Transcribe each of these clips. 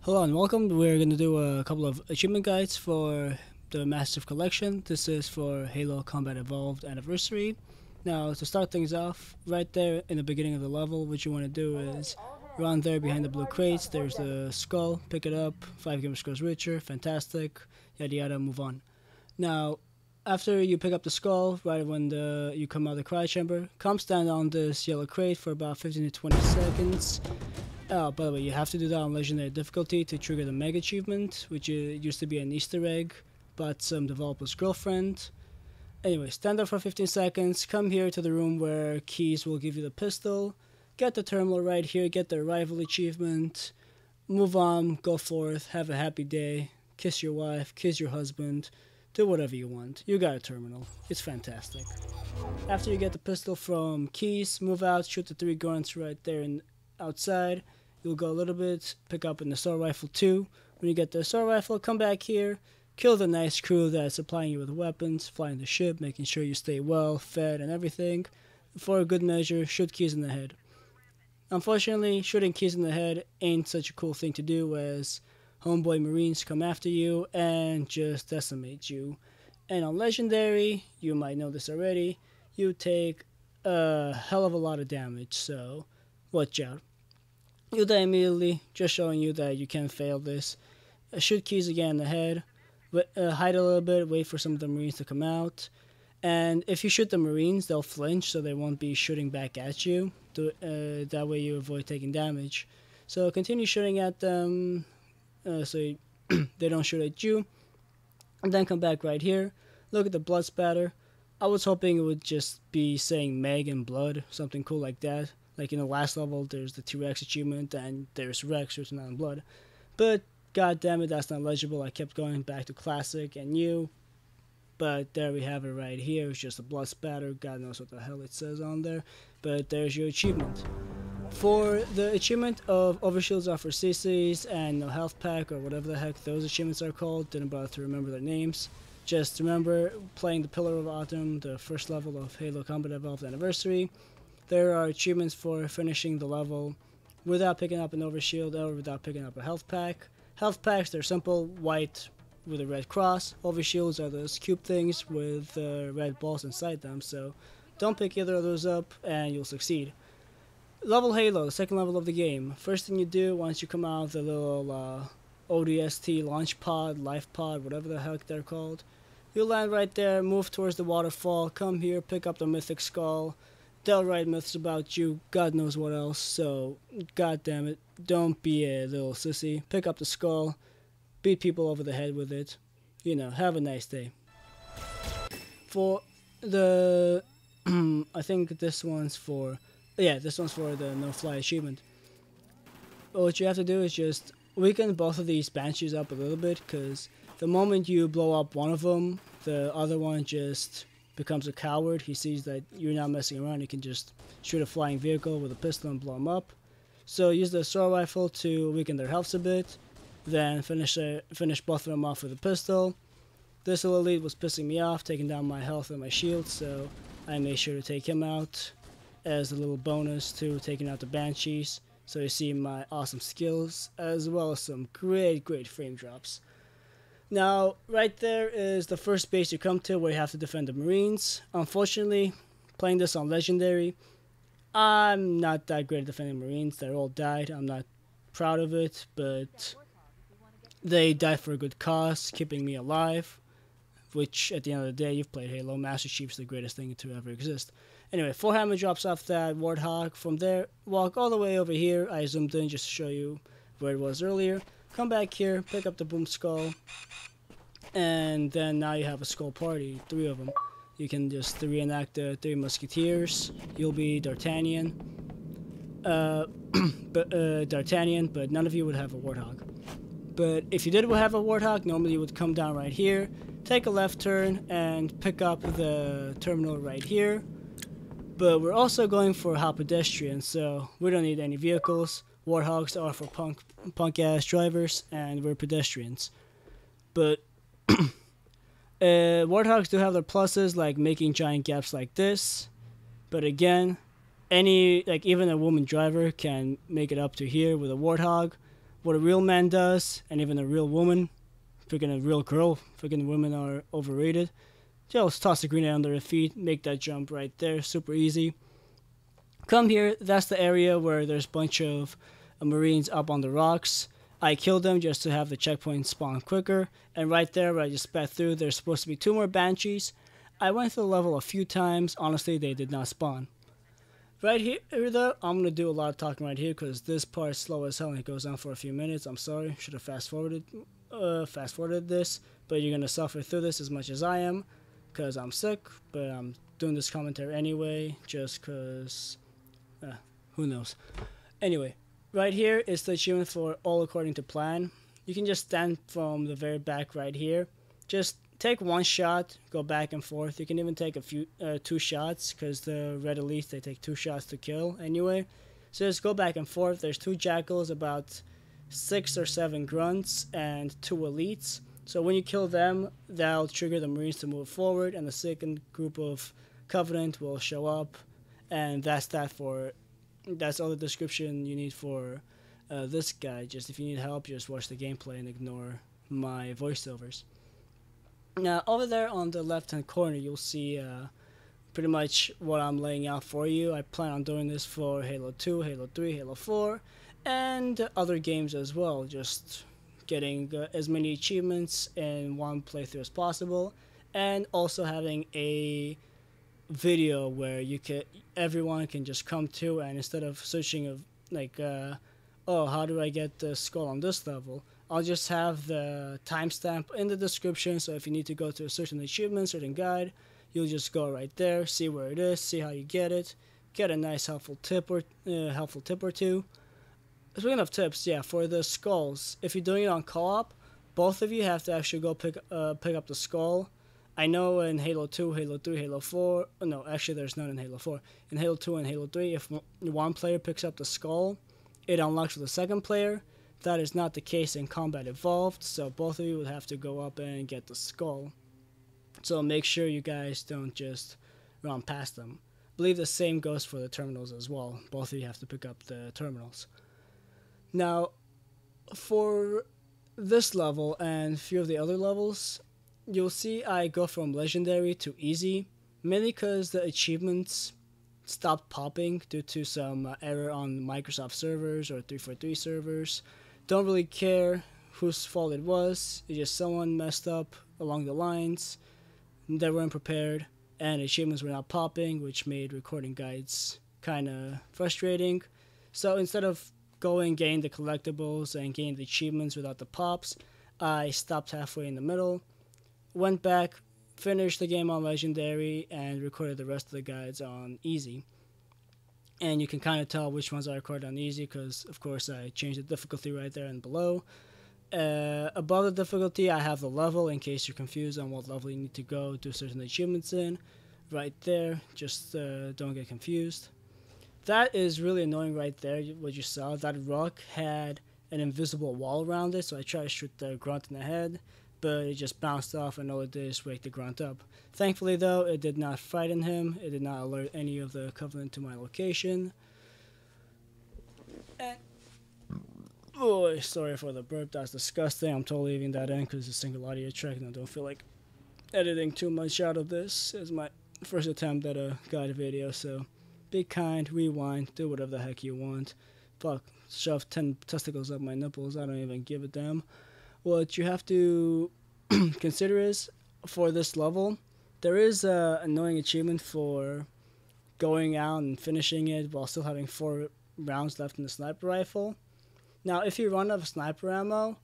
Hello and welcome. We're going to do a couple of achievement guides for the Massive Collection. This is for Halo Combat Evolved Anniversary. Now, to start things off, right there in the beginning of the level, what you want to do is run there behind the blue crates. There's the skull, pick it up, 5 gamer scores richer, fantastic, yada yada, move on. Now, after you pick up the skull, right when you come out of the cryo chamber, come stand on this yellow crate for about 15 to 20 seconds. Oh, by the way, you have to do that on Legendary difficulty to trigger the Megg achievement, which used to be an Easter egg, but some developer's girlfriend. Anyway, stand there for 15 seconds, come here to the room where Quis will give you the pistol, get the terminal right here, get the arrival achievement, move on, go forth, have a happy day, kiss your wife, kiss your husband, do whatever you want. You got a terminal. It's fantastic. After you get the pistol from Quis, move out, shoot the 3 grunts right there outside. You'll go a little bit, pick up an assault rifle too. When you get the assault rifle, come back here, kill the nice crew that's supplying you with weapons, flying the ship, making sure you stay well fed and everything. For a good measure, shoot Quis in the head. Unfortunately, shooting Quis in the head ain't such a cool thing to do, as homeboy marines come after you and just decimate you. And on Legendary, you might know this already, you take a hell of a lot of damage, so watch out. You die immediately, just showing you that you can't fail this. Shoot Quis again in the head, hide a little bit, wait for some of the marines to come out. And if you shoot the marines, they'll flinch, so they won't be shooting back at you. That way you avoid taking damage. So continue shooting at them, so they don't shoot at you. And then come back right here, look at the blood spatter. I was hoping it would just be saying Megg and blood, something cool like that. Like in the last level, there's the T-Rex achievement, and there's Rex written on blood. But god damn it, that's not legible. I kept going back to classic and new. But there we have it right here. It's just a blood spatter. God knows what the hell it says on there. But there's your achievement. For the achievement of Overshields are for CCs and no health pack, or whatever the heck those achievements are called, didn't bother to remember their names. Just remember playing the Pillar of Autumn, the first level of Halo Combat Evolved Anniversary. There are achievements for finishing the level without picking up an overshield or without picking up a health pack. Health packs, they're simple, white with a red cross. Overshields are those cube things with red balls inside them, so don't pick either of those up and you'll succeed. Level Halo, the second level of the game. First thing you do once you come out of the little ODST launch pod, life pod, whatever the heck they're called, you'll land right there, move towards the waterfall, come here, pick up the Mythic Skull. They'll write myths about you, God knows what else, so god damn it, don't be a little sissy. Pick up the skull, beat people over the head with it, you know, have a nice day. For the, I think this one's for the no-fly achievement. What you have to do is just weaken both of these banshees up a little bit, because the moment you blow up one of them, the other one just becomes a coward. He sees that you're not messing around. You can just shoot a flying vehicle with a pistol and blow them up. So use the assault rifle to weaken their health a bit. Then finish both of them off with a pistol. This little elite was pissing me off, taking down my health and my shield, so I made sure to take him out as a little bonus to taking out the banshees. So you see my awesome skills, as well as some great frame drops. Now, right there is the first base you come to where you have to defend the Marines. Unfortunately, playing this on Legendary, I'm not that great at defending Marines. They're all died. I'm not proud of it, but they died for a good cause, keeping me alive, which at the end of the day, you've played Halo. Master Chief's the greatest thing to ever exist. Anyway, 4 hammer drops off that Warthog. From there, walk all the way over here. I zoomed in just to show you where it was earlier. Come back here, pick up the Boom Skull, and then now you have a skull party, 3 of them. You can just reenact the 3 Musketeers. You'll be D'Artagnan, D'Artagnan, but none of you would have a Warthog. But if you did have a Warthog, normally you would come down right here, take a left turn, and pick up the terminal right here. But we're also going for hot pedestrian, so we don't need any vehicles. Warthogs are for punk-ass drivers, and we're pedestrians. But Warthogs do have their pluses, like making giant gaps like this. But again, even a woman driver can make it up to here with a Warthog. what a real man does, and even a real woman. Freaking a real girl. Freaking women are overrated. Just toss the grenade under their feet, make that jump right there, super easy. Come here, that's the area where there's a bunch of Marines up on the rocks. I killed them just to have the checkpoint spawn quicker, and right there where I just sped through, there's supposed to be 2 more Banshees. I went through the level a few times, honestly they did not spawn. Right here though, I'm going to do a lot of talking right here because this part is slow as hell and it goes on for a few minutes. I'm sorry, should have fast forwarded this, but you're going to suffer through this as much as I am because I'm sick, but I'm doing this commentary anyway just because, who knows. Anyway, right here is the achievement for all according to plan. You can just stand from the very back right here. Just take 1 shot, go back and forth. You can even take a few 2 shots because the red elites, they take 2 shots to kill anyway. So just go back and forth. There's 2 jackals, about 6 or 7 grunts, and 2 elites. So when you kill them, that'll trigger the Marines to move forward, and the second group of Covenant will show up, and that's all the description you need for this guy. Just if you need help, just watch the gameplay and ignore my voiceovers. Now over there on the left hand corner you'll see pretty much what I'm laying out for you. I plan on doing this for Halo 2, Halo 3, Halo 4, and other games as well. Just getting as many achievements in one playthrough as possible, and also having a video where everyone can just come to, and instead of searching of like oh, how do I get the skull on this level, I'll just have the timestamp in the description, so if you need to go to a certain achievement, certain guide, you'll just go right there, see where it is, see how you get it, get a nice helpful tip or two. Speaking of tips, yeah, for the skulls, if you're doing it on co-op, both of you have to actually go pick up the skull. I know in Halo 2, Halo 3, Halo 4, no, actually there's none in Halo 4. In Halo 2 and Halo 3, if one player picks up the skull, it unlocks for the second player. That is not the case in Combat Evolved, so both of you would have to go up and get the skull. So make sure you guys don't just run past them. I believe the same goes for the terminals as well. Both of you have to pick up the terminals. Now, for this level and a few of the other levels, you'll see I go from legendary to easy, mainly because the achievements stopped popping due to some error on Microsoft servers or 343 servers. Don't really care whose fault it was. It's just someone messed up along the lines. They weren't prepared, and achievements were not popping, which made recording guides kind of frustrating. So instead of getting the collectibles and getting the achievements without the pops, I stopped halfway in the middle, went back, finished the game on legendary, and recorded the rest of the guides on easy. And you can kind of tell which ones I recorded on easy because of course I changed the difficulty right there and below. Above the difficulty I have the level in case you're confused on what level you need to go do certain achievements in. Right there, just don't get confused. That is really annoying right there, what you saw. That rock had an invisible wall around it, so I tried to shoot the grunt in the head, but it just bounced off and all it did is wake the grunt up. Thankfully though, it did not frighten him, it did not alert any of the Covenant to my location. And, oh, sorry for the burp, that's disgusting. I'm totally leaving that in because it's a single audio track and I don't feel like editing too much out of this. It's my first attempt at a guide video, so be kind, rewind, do whatever the heck you want. Fuck, shove 10 testicles up my nipples, I don't even give a damn. What you have to consider is, for this level, there is an annoying achievement for going out and finishing it while still having 4 rounds left in the sniper rifle. Now, if you run out of sniper ammo,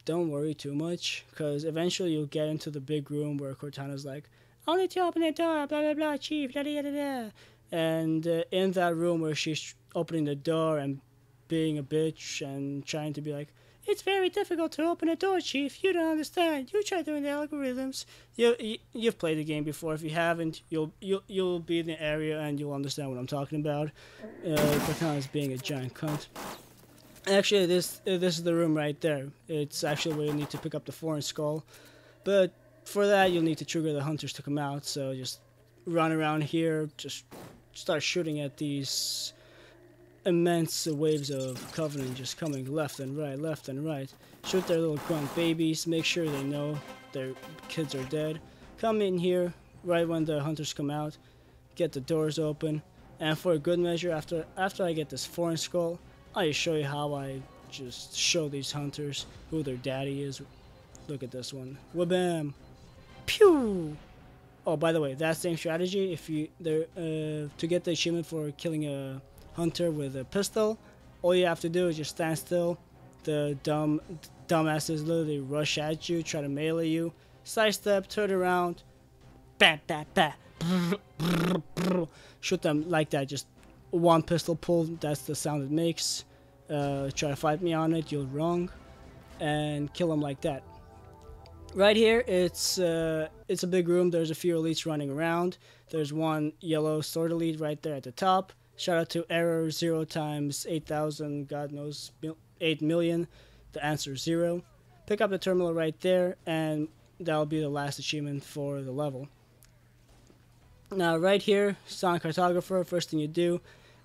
don't worry too much, because eventually you'll get into the big room where Cortana's like, I need to open the door, blah blah blah, chief, da da da da. And in that room where she's opening the door and being a bitch and trying to be like, it's very difficult to open a door, chief, you don't understand, you try doing the algorithms. You've played the game before. If you haven't, you'll be in the area and you'll understand what I'm talking about. Cortana's being a giant cunt. Actually, this is the room right there. It's actually where you need to pick up the foreign skull, but for that you'll need to trigger the hunters to come out. So just run around here, just start shooting at these immense waves of Covenant just coming left and right, left and right. Shoot their little grunt babies, make sure they know their kids are dead. Come in here right when the hunters come out, get the doors open, and for a good measure, after I get this foreign skull, I'll show you how I just show these hunters who their daddy is. Look at this one. Wabam! Pew! Oh, by the way, that same strategy, if you to get the achievement for killing a hunter with a pistol, all you have to do is just stand still. The dumbasses literally rush at you, try to melee you, sidestep, turn around, bat bat bat, shoot them like that. Just one pistol pull. That's the sound it makes. Try to fight me on it, you're wrong, and kill them like that. Right here, it's a big room. There's a few elites running around. There's one yellow sword elite right there at the top. Shout out to error 0 times 8,000, God knows, 8 million. The answer is 0. Pick up the terminal right there, and that'll be the last achievement for the level. Now, right here, Sonic Cartographer, first thing you do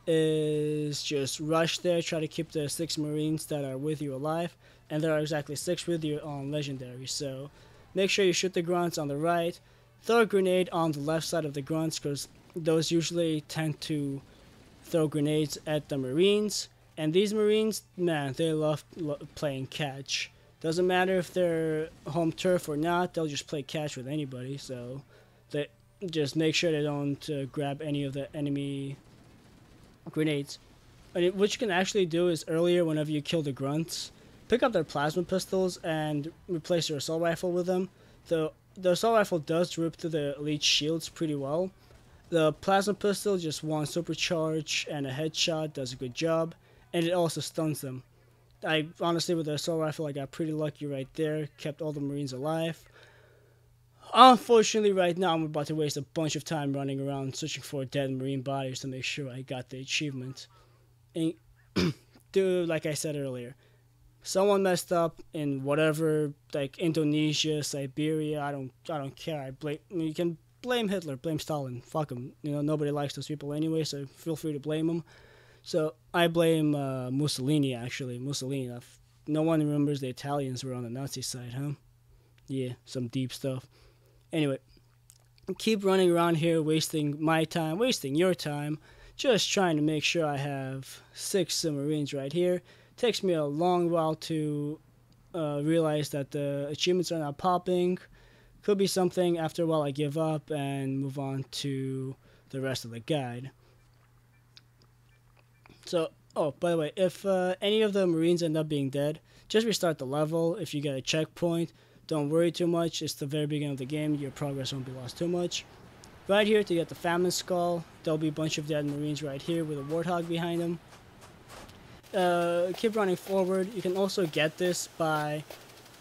is just rush there, try to keep the 6 Marines that are with you alive, and there are exactly 6 with you on Legendary, so make sure you shoot the grunts on the right, throw a grenade on the left side of the grunts, because those usually tend to throw grenades at the Marines, and these Marines, man, they love playing catch. Doesn't matter if they're home turf or not, they'll just play catch with anybody, so they just make sure they don't grab any of the enemy grenades. And what you can actually do is earlier, whenever you kill the grunts, pick up their plasma pistols and replace your assault rifle with them. The assault rifle does rip through the elite shields pretty well. The plasma pistol, just one supercharge and a headshot, does a good job, and it also stuns them. I honestly, with the assault rifle, I got pretty lucky right there, kept all the Marines alive. Unfortunately, right now, I'm about to waste a bunch of time running around searching for dead Marine bodies to make sure I got the achievement. And, dude, like I said earlier, someone messed up in whatever, like Indonesia, Siberia. I don't care. You can blame Hitler, blame Stalin. Fuck him. You know, nobody likes those people anyway, so feel free to blame them. So I blame Mussolini. Actually, Mussolini. No one remembers the Italians were on the Nazi side, huh? Yeah, some deep stuff. Anyway, keep running around here, wasting my time, wasting your time, just trying to make sure I have 6 Marines right here. Takes me a long while to realize that the achievements are not popping. Could be something. After a while I give up and move on to the rest of the guide. So, oh, by the way, if any of the Marines end up being dead, just restart the level. If you get a checkpoint, don't worry too much. It's the very beginning of the game. Your progress won't be lost too much. Right here to get the Famine Skull, there'll be a bunch of dead Marines right here with a Warthog behind them. Keep running forward. You can also get this by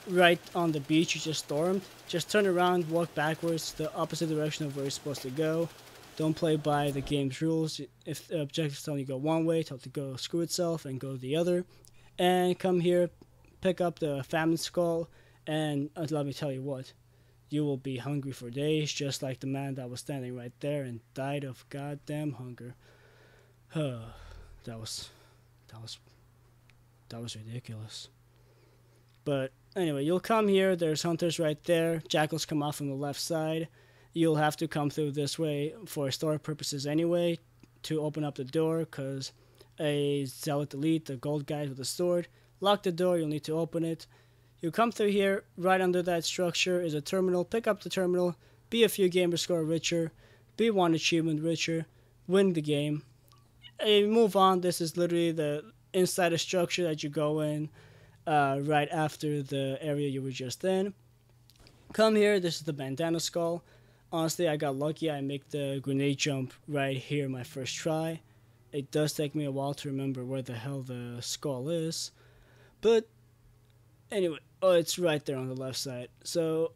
right on the beach you just stormed. Just turn around, walk backwards, the opposite direction of where you're supposed to go. Don't play by the game's rules. If the objective's telling you to go one way, tell it to go screw itself and go the other. And come here, pick up the Famine Skull, and let me tell you what, you will be hungry for days, just like the man that was standing right there and died of goddamn hunger. That was ridiculous. But anyway, you'll come here, there's hunters right there, jackals come off from the left side. You'll have to come through this way for story purposes anyway to open up the door, because a zealot elite, the gold guy with the sword, lock the door, you'll need to open it. You come through here, right under that structure is a terminal. Pick up the terminal, be a few gamer score richer, be 1 achievement richer, win the game. And move on. This is literally the inside a structure that you go in right after the area you were just in. Come here, this is the Bandanna Skull. Honestly, I got lucky. I make the grenade jump right here my first try. It does take me a while to remember where the hell the skull is. But anyway, oh, it's right there on the left side. So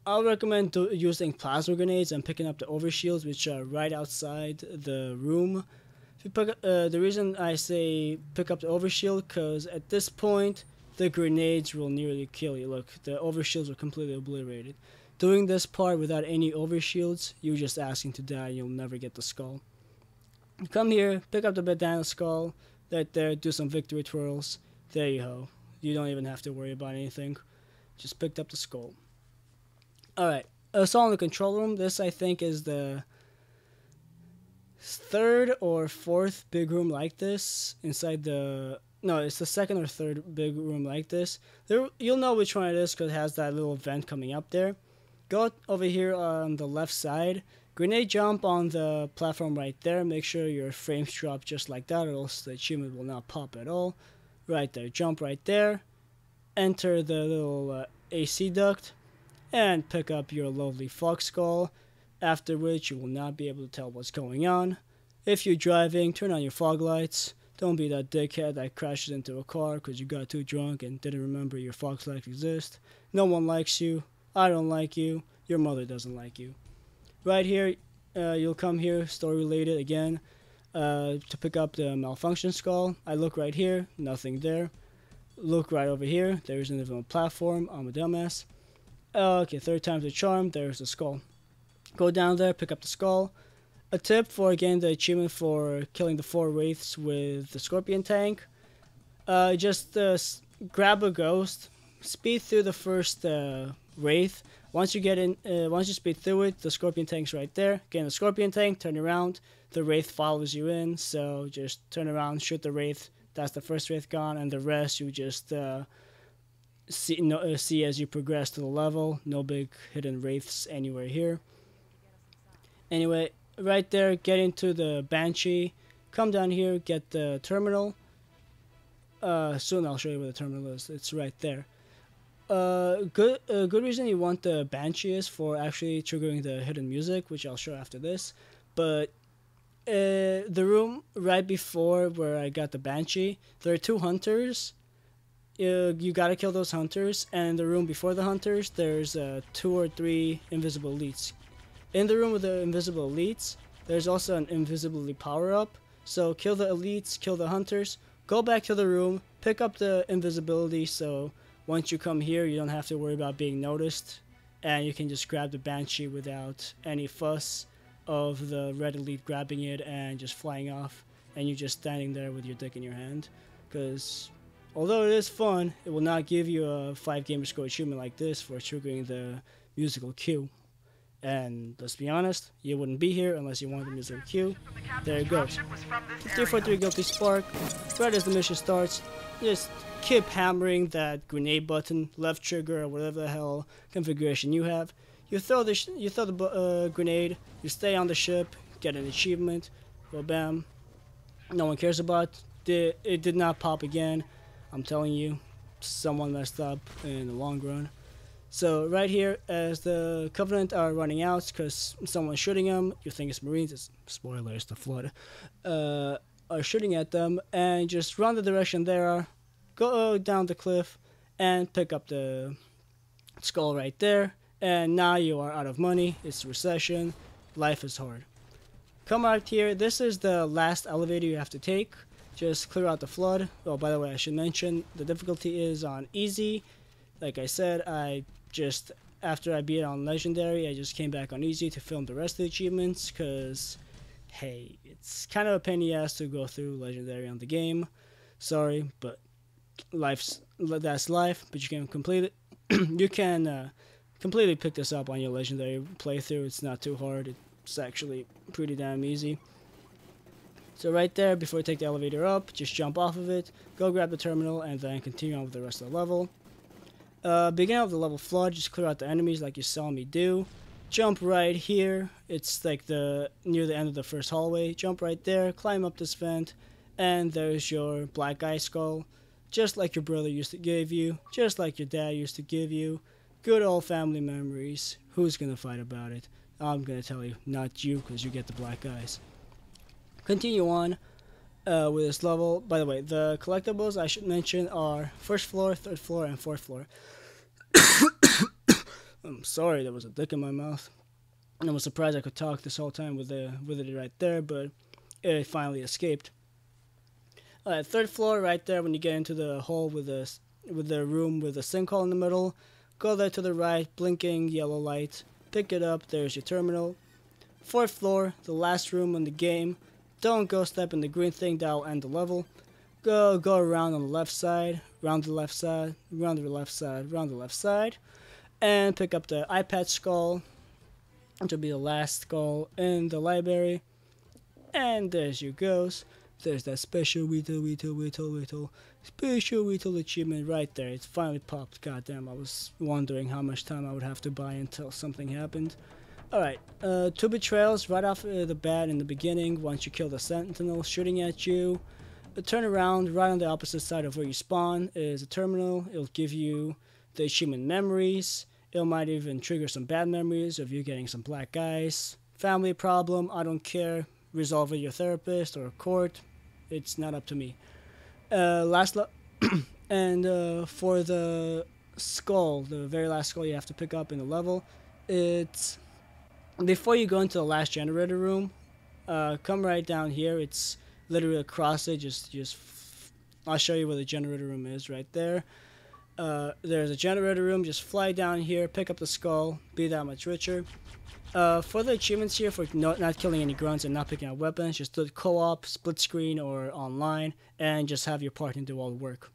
I'll recommend using plasma grenades and picking up the overshields, which are right outside the room. If you pick, the reason I say pick up the overshield, because at this point, the grenades will nearly kill you. Look, the overshields are completely obliterated. Doing this part without any overshields, you're just asking to die. You'll never get the skull. Come here, pick up the Bandanna Skull, Right there, do some victory twirls. There you go. You don't even have to worry about anything. Just picked up the skull. Alright, so in the control room, this I think is the third or fourth big room like this inside the... No, it's the second or third big room like this. There, you'll know which one it is because it has that little vent coming up there. Go over here on the left side. Grenade jump on the platform right there. Make sure your frames drop just like that or else the achievement will not pop at all. Right there. Jump right there. Enter the little AC duct. And pick up your lovely Fox Skull. After which you will not be able to tell what's going on. If you're driving, turn on your fog lights. Don't be that dickhead that crashes into a car because you got too drunk and didn't remember your fog lights exist. No one likes you. I don't like you. Your mother doesn't like you. Right here, you'll come here, story related again, to pick up the Malfunction Skull. I look right here, nothing there. Look right over here, there's an invisible platform. I'm a dumbass. Okay, third time's a charm. There's the skull. Go down there, pick up the skull. A tip for getting the achievement for killing the 4 wraiths with the scorpion tank. Just grab a ghost, speed through the first wraith. Once you speed through it, the scorpion tank's right there. Get in the scorpion tank, turn around. The wraith follows you in, so just turn around, shoot the wraith. That's the first wraith gone, and the rest you just see as you progress to the level. No big hidden wraiths anywhere here. Anyway, right there, get into the Banshee. Come down here, get the terminal. Soon I'll show you where the terminal is. It's right there. Good reason you want the Banshee is for actually triggering the hidden music, which I'll show after this. But the room right before where I got the Banshee, there are 2 hunters. You gotta kill those hunters, and in the room before the hunters, there's 2 or 3 invisible elites. In the room with the invisible elites, there's also an invisibility power-up. So kill the elites, kill the hunters, go back to the room, pick up the invisibility, so once you come here, you don't have to worry about being noticed, and you can just grab the Banshee without any fuss of the red elite grabbing it and just flying off, and you're just standing there with your dick in your hand. Because although it is fun, it will not give you a 5 gamer score achievement like this for triggering the musical cue. And let's be honest, you wouldn't be here unless you wanted the musical cue. There it goes. 343 Guilty Spark. Right as the mission starts, just keep hammering that grenade button, left trigger, or whatever the hell configuration you have. You throw the grenade, you stay on the ship, get an achievement, well bam. No one cares about it. It did not pop again. I'm telling you, someone messed up in the long run. So right here, as the Covenant are running out because someone's shooting them, you think it's Marines, it's, spoiler, it's the Flood, are shooting at them, and just run the direction they are, go down the cliff, and pick up the skull right there, and now you are out of money, it's recession, life is hard. Come out here, this is the last elevator you have to take, just clear out the Flood. Oh, by the way, I should mention, the difficulty is on easy. Like I said, after I beat it on Legendary, I just came back on Easy to film the rest of the achievements, because, hey, it's kind of a pain in the ass to go through Legendary on the game. Sorry, but that's life, but you can complete it. You can completely pick this up on your Legendary playthrough. It's not too hard. It's actually pretty damn easy. So right there, before you take the elevator up, just jump off of it, go grab the terminal, and then continue on with the rest of the level. Beginning of the level Flood, just clear out the enemies like you saw me do. Jump right here. It's like near the end of the first hallway. Jump right there, climb up this vent, and there's your black eye skull. Just like your brother used to give you, just like your dad used to give you. Good old family memories. Who's gonna fight about it? I'm gonna tell you, not you, because you get the black eyes. Continue on with this level. By the way, the collectibles I should mention are first floor, third floor, and fourth floor. I'm sorry, there was a dick in my mouth. And I was surprised I could talk this whole time with it right there, but it finally escaped. Third floor, right there when you get into the hole with the room with the sinkhole in the middle. Go there to the right, blinking yellow light. Pick it up, there's your terminal. Fourth floor, the last room in the game. Don't go step in the green thing, that'll end the level. go around on the left side, round the left side, round the left side, round the left side, and pick up the iPad Skull, which will be the last skull in the library. And there's your goes. There's that special special achievement right there. It's finally popped. Goddamn, I was wondering how much time I would have to buy until something happened. Alright, 2 betrayals right off the bat in the beginning. Once you kill the sentinel shooting at you, turn around. Right on the opposite side of where you spawn is a terminal. It'll give you the achievement memories. It might even trigger some bad memories of you getting some black eyes. Family problem, I don't care. Resolve with your therapist or court. It's not up to me. And for the skull, the very last skull you have to pick up in the level, it's before you go into the last generator room. Come right down here. It's literally across it. I'll show you where the generator room is right there. There's a generator room. Just fly down here, pick up the skull, be that much richer. For the achievements here, for not killing any grunts and not picking up weapons, just do it co-op, split screen, or online, and just have your partner do all the work.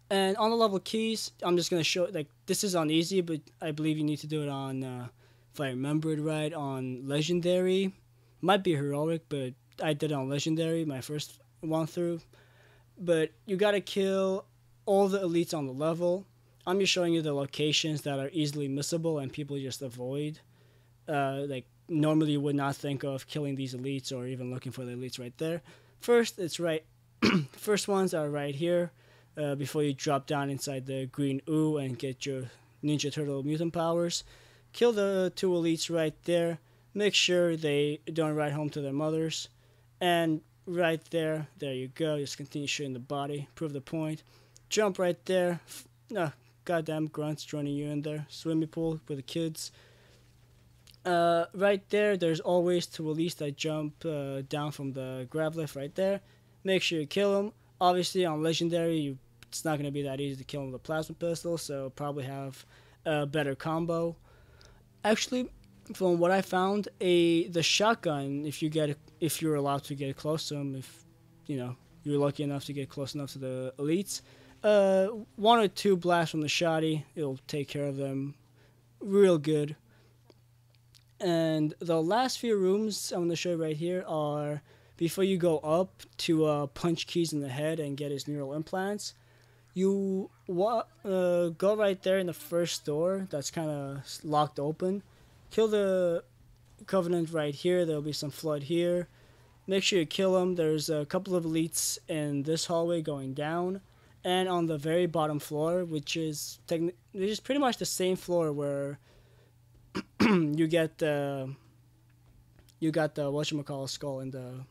And on the level keys, I'm just gonna show, like, this is on easy, but I believe you need to do it on, if I remember it right, on legendary. Might be heroic, but I did it on legendary, my first one through. But you gotta kill all the elites on the level. I'm just showing you the locations that are easily missable and people just avoid. Like, normally you would not think of killing these elites or even looking for the elites right there. First, it's right. First ones are right here. Before you drop down inside the green ooh and get your Ninja Turtle mutant powers. Kill the 2 elites right there. Make sure they don't ride home to their mothers. And right there you go. Just continue shooting the body. Prove the point. Jump right there. Goddamn grunts joining you in there. Swimming pool with the kids. Right there, there's always 2 elites that jump down from the grab lift right there. Make sure you kill them. Obviously, on legendary, it's not going to be that easy to kill them with a plasma pistol, so probably have a better combo. Actually, from what I found, the shotgun, if you're allowed to get close to them, if you're lucky enough to get close enough to the elites, 1 or 2 blasts from the shotty, it'll take care of them real good. And the last few rooms I'm going to show you right here are before you go up to punch Quis in the head and get his neural implants. You go right there in the first door that's kind of locked open. Kill the Covenant right here. There'll be some flood here. Make sure you kill them. There's a couple of elites in this hallway going down. And on the very bottom floor, which is pretty much the same floor where you got the whatchamacallit skull in the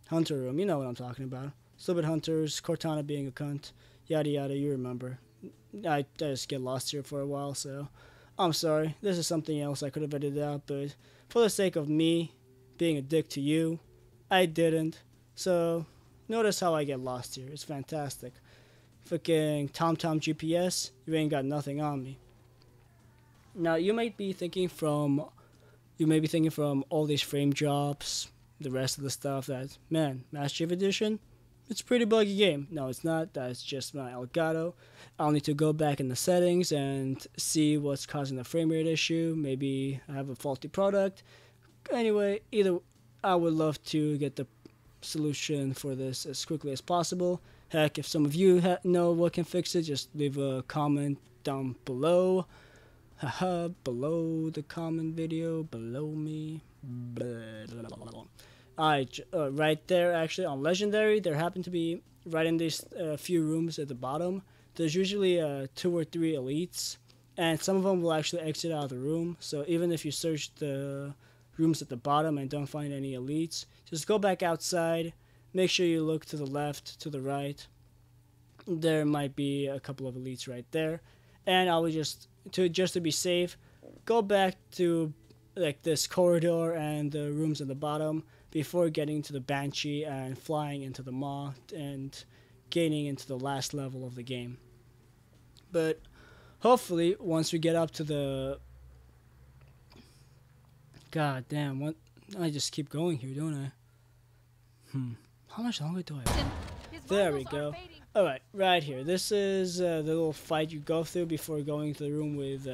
hunter room. You know what I'm talking about. Stupid hunters, Cortana being a cunt, yada yada, you remember. I just get lost here for a while, so I'm sorry. This is something else I could have edited out, but for the sake of me being a dick to you, I didn't. So notice how I get lost here. It's fantastic. Fucking TomTom GPS, you ain't got nothing on me. Now you might be thinking from all these frame drops, the rest of the stuff that, man, Master Chief Edition, it's a pretty buggy game. No, it's not. That's just my Elgato. I'll need to go back in the settings and see what's causing the frame rate issue. Maybe I have a faulty product. Anyway, I would love to get the solution for this as quickly as possible. Heck, if some of you know what can fix it, just leave a comment down below. Haha, below the comment video, below me. Right there, actually, on Legendary, there happen to be, right in these few rooms at the bottom, there's usually 2 or 3 elites, and some of them will actually exit out of the room. So even if you search the rooms at the bottom and don't find any elites, just go back outside, make sure you look to the left, to the right. There might be a couple of elites right there, and I would just to be safe, go back to like this corridor and the rooms at the bottom before getting to the Banshee and flying into the Maw and gaining into the last level of the game. But hopefully once we get up to the, god damn, what, I just keep going here, don't I? How much longer do I have? There we go. Alright, right here. This is the little fight you go through before going to the room with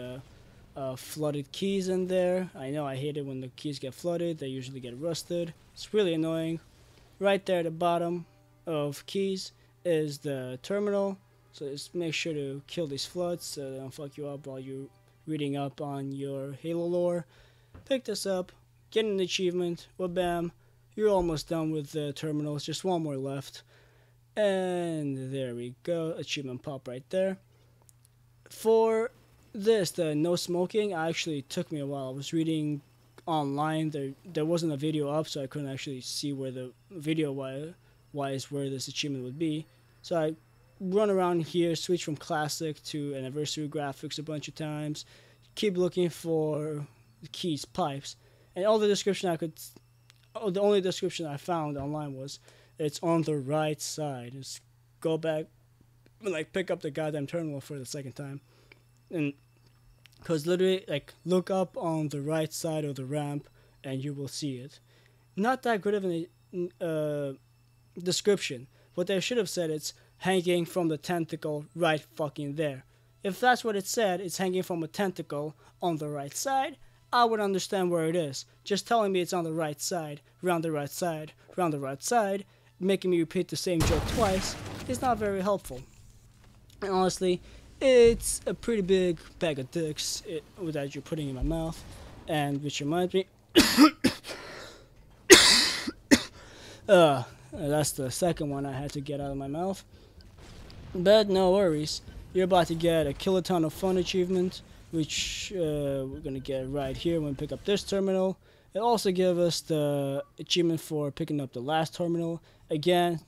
flooded keys in there. I know I hate it when the keys get flooded. They usually get rusted. It's really annoying. Right there at the bottom of keys is the terminal. So just make sure to kill these floods so they don't fuck you up while you're reading up on your Halo lore. Pick this up, get an achievement, well bam, you're almost done with the terminals, just one more left. And there we go, achievement pop right there. For this, the no smoking, actually took me a while. I was reading online, there wasn't a video up, so I couldn't actually see where the video wise where this achievement would be. So I run around here, switch from classic to anniversary graphics a bunch of times, keep looking for keys, pipes, and all the description the only description I found online was it's on the right side. Just go back and like pick up the goddamn terminal for the second time, and because literally like look up on the right side of the ramp and you will see it. Not that good of a description. What they should have said, it's hanging from the tentacle right fucking there. If that's what it said, it's hanging from a tentacle on the right side, I would understand where it is. Just telling me it's on the right side, round the right side, round the right side, making me repeat the same joke twice is not very helpful. And honestly, it's a pretty big bag of dicks that you're putting in my mouth, and which reminds me, that's the second one I had to get out of my mouth. But no worries, you're about to get a Kiloton of Fun achievement, which we're gonna get right here when we pick up this terminal. It also gives us the achievement for picking up the last terminal. Again,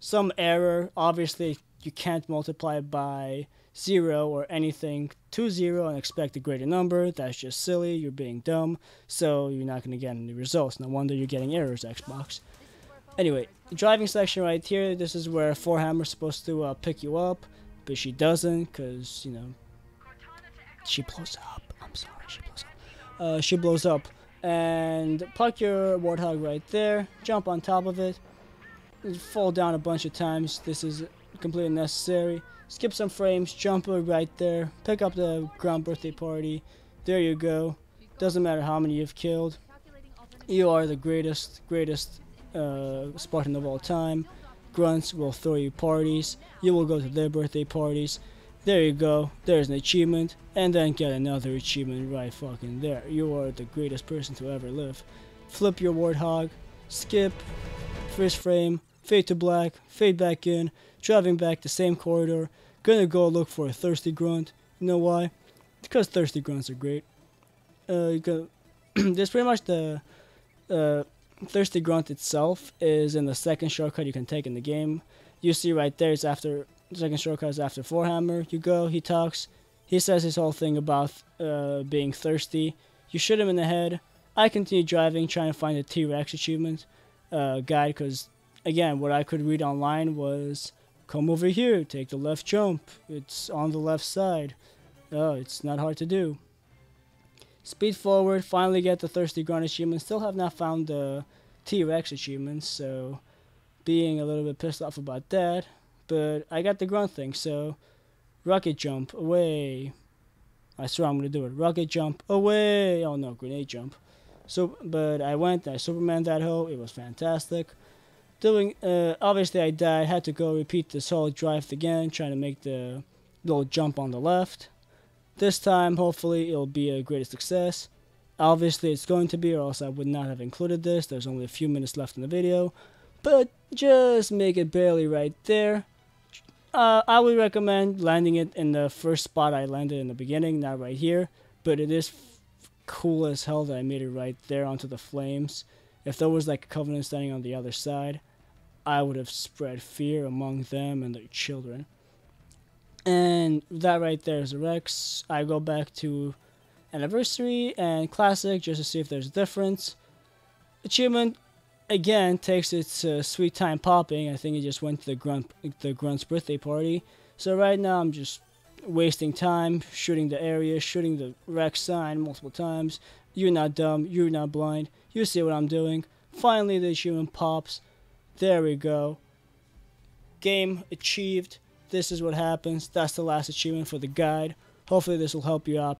some error. Obviously, you can't multiply by 0 or anything to 0 and expect a greater number. That's just silly. You're being dumb. So you're not gonna get any results. No wonder you're getting errors, Xbox. Anyway, the driving section right here, this is where Forehammer's supposed to pick you up, but she doesn't, because, you know, she blows up. I'm sorry, she blows up. She blows up. And park your Warthog right there, jump on top of it, fall down a bunch of times. This is completely necessary. Skip some frames, jump right there, pick up the ground birthday party. There you go. Doesn't matter how many you've killed. You are the greatest Spartan of all time. Grunts will throw you parties. You will go to their birthday parties. There you go. There's an achievement. And then get another achievement right fucking there. You are the greatest person to ever live. Flip your Warthog. Skip. First frame. Fade to black. Fade back in. Driving back the same corridor. Gonna go look for a Thristy Grunt. You know why? Because Thristy Grunts are great. There's pretty much the Thristy Grunt itself is in the second shortcut you can take in the game. You see right there, it's after the second shortcut is after Forehammer. You go, he talks, he says his whole thing about being thirsty. You shoot him in the head. I continue driving, trying to find the T-Rex achievement guide, because again, what I could read online was come over here, take the left jump. It's on the left side. Oh, it's not hard to do. Speed forward, finally get the Thristy Grunt achievement. Still have not found the T-Rex achievements, so being a little bit pissed off about that. But I got the Grunt thing, so rocket jump, away. I swear I'm going to do it. Rocket jump, away. Oh no, grenade jump. So, but I went, I Superman that hoe, it was fantastic. Obviously I died, had to go repeat this whole drive again, trying to make the little jump on the left. This time, hopefully, it'll be a greater success. Obviously, it's going to be, or else I would not have included this. There's only a few minutes left in the video. But just make it barely right there. I would recommend landing it in the first spot I landed in the beginning, not right here. But it is cool as hell that I made it right there onto the flames. If there was like a Covenant standing on the other side, I would have spread fear among them and their children. And that right there is a Rex. I go back to Anniversary and Classic just to see if there's a difference. Achievement, again, takes its sweet time popping. I think it just went to the Grunt's birthday party. So right now I'm just wasting time, shooting the area, shooting the Rex sign multiple times. You're not dumb, you're not blind, you see what I'm doing. Finally the achievement pops. There we go. Game achieved. This is what happens. That's the last achievement for the guide. Hopefully this will help you out.